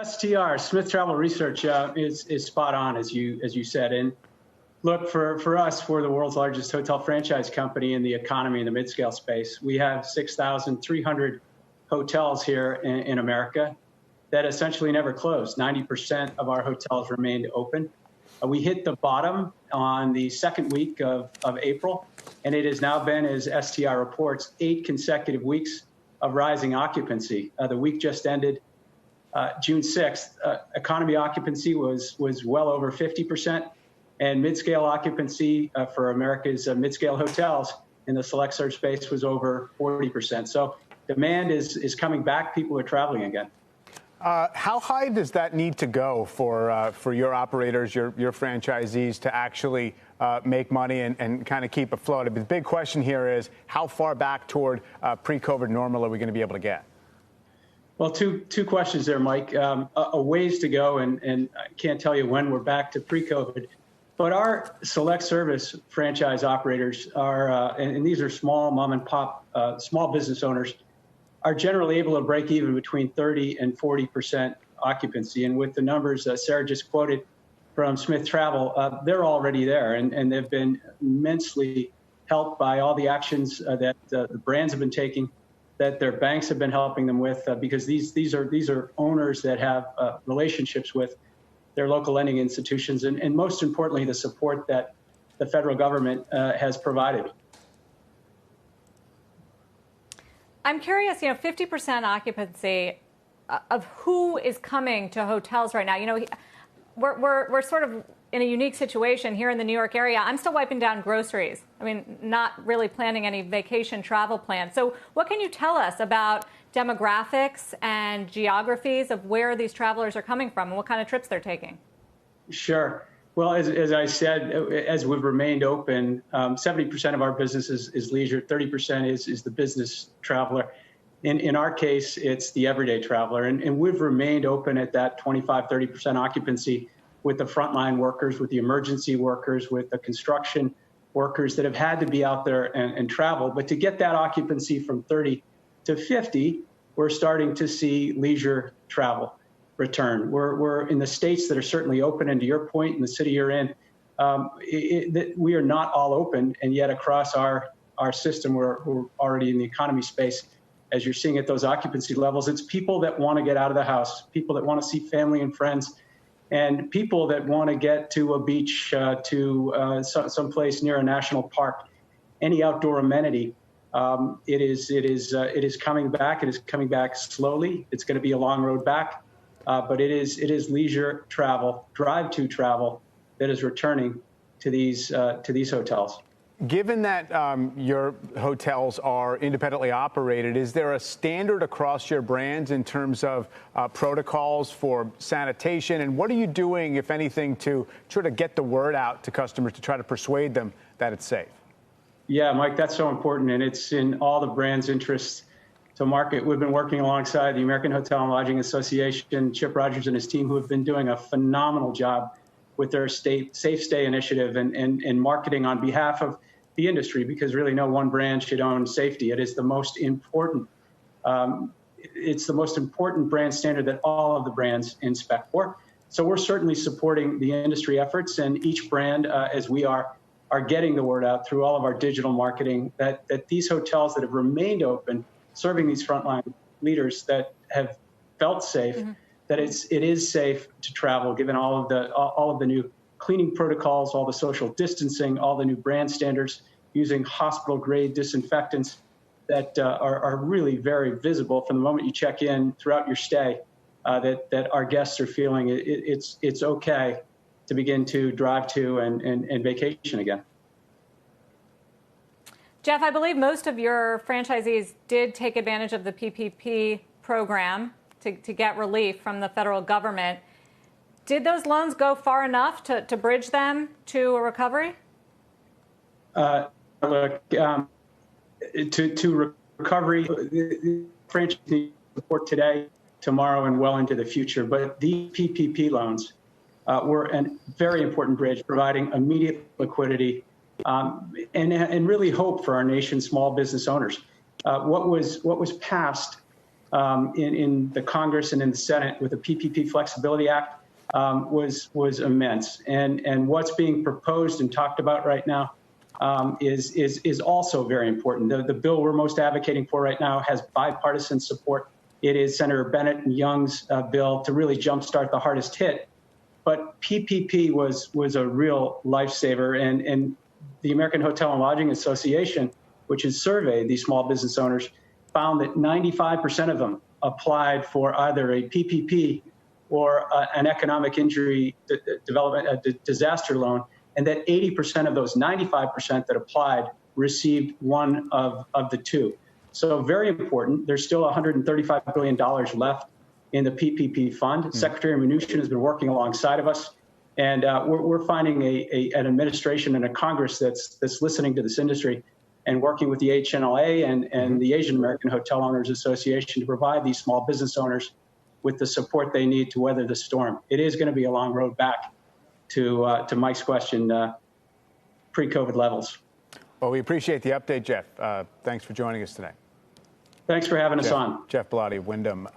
STR, Smith Travel Research, is spot on, as you said. And look, for us, we're the world's largest hotel franchise company in the economy and the mid-scale space. We have 6,300 hotels here in America that essentially never closed. 90% of our hotels remained open. We hit the bottom on the second week of April, and it has now been, as STR reports, 8 consecutive weeks of rising occupancy. The week just ended June 6th. Economy occupancy was well over 50%, and mid-scale occupancy for America's mid-scale hotels in the select service space was over 40%. So demand is coming back. People are traveling again. How high does that need to go for your operators, your franchisees, to actually make money and kind of keep afloat? The big question here is, how far back toward pre-COVID normal are we going to be able to get? Well, two questions there, Mike. A ways to go, and I can't tell you when we're back to pre-COVID. But our select service franchise operators are, and these are small mom and pop, small business owners, are generally able to break even between 30 and 40% occupancy. And with the numbers Sarah just quoted from Smith Travel, they're already there, and they've been immensely helped by all the actions that the brands have been taking, that their banks have been helping them with, because these are owners that have relationships with their local lending institutions, and most importantly, the support that the federal government has provided. I'm curious, 50% occupancy of who is coming to hotels right now. We're sort of in a unique situation here in the New York area. I'm still wiping down groceries. I mean, not really planning any vacation travel plans. So what can you tell us about demographics and geographies of where these travelers are coming from and what kind of trips they're taking? Sure. Well, as I said, as we've remained open, 70% of our business is leisure, 30% is the business traveler. In our case, it's the everyday traveler. And we've remained open at that 25, 30% occupancy with the frontline workers, with the emergency workers, with the construction workers that have had to be out there and travel. But to get that occupancy from 30 to 50, we're starting to see leisure travel return. We're in the states that are certainly open, and to your point, in the city you're in, we are not all open, and yet across our system, we're already in the economy space. As you're seeing at those occupancy levels, it's people that want to get out of the house, people that want to see family and friends, and people that want to get to a beach, to someplace near a national park, any outdoor amenity. It is coming back. It is coming back slowly. It's going to be a long road back. But it is leisure travel, drive-to travel that is returning to these hotels. Given that your hotels are independently operated, is there a standard across your brands in terms of protocols for sanitation? And what are you doing, if anything, to try to get the word out to customers to try to persuade them that it's safe? Yeah, Mike, that's so important, and it's in all the brands' interests to market. We've been working alongside the American Hotel and Lodging Association, Chip Rogers and his team, who have been doing a phenomenal job with their Safe Stay initiative and marketing on behalf of the industry, because really no one brand should own safety. It is the most important. It's the most important brand standard that all of the brands inspect for. So we're certainly supporting the industry efforts, and each brand, as we are getting the word out through all of our digital marketing that these hotels that have remained open, serving these frontline leaders that have felt safe, that it is safe to travel, given all of the new cleaning protocols, all the social distancing, all the new brand standards, using hospital-grade disinfectants that are really very visible from the moment you check in throughout your stay, that our guests are feeling it's okay to begin to drive to and vacation again. Geoff, I believe most of your franchisees did take advantage of the PPP program to get relief from the federal government. Did those loans go far enough to bridge them to a recovery? Look, to recovery, the franchise needs support today, tomorrow, and well into the future. But the PPP loans were a very important bridge, providing immediate liquidity and really hope for our nation's small business owners. What was passed in the Congress and in the Senate with the PPP Flexibility Act was immense. And what's being proposed and talked about right now is also very important. The bill we're most advocating for right now has bipartisan support. It is Senator Bennett and Young's bill to really jumpstart the hardest hit. But PPP was a real lifesaver. And the American Hotel and Lodging Association, which has surveyed these small business owners, found that 95% of them applied for either a PPP or an economic injury disaster loan, and that 80% of those 95% that applied received one of the two. So very important. There's still $135 billion left in the PPP fund. Secretary Mnuchin has been working alongside of us, and we're finding an administration and a Congress that's listening to this industry and working with the HNLA and the Asian American Hotel Owners Association to provide these small business owners with the support they need to weather the storm. It is going to be a long road back to Mike's question, pre-COVID levels. Well, we appreciate the update, Geoff. Thanks for joining us today. Thanks for having us on. Geoff Ballotti of Wyndham.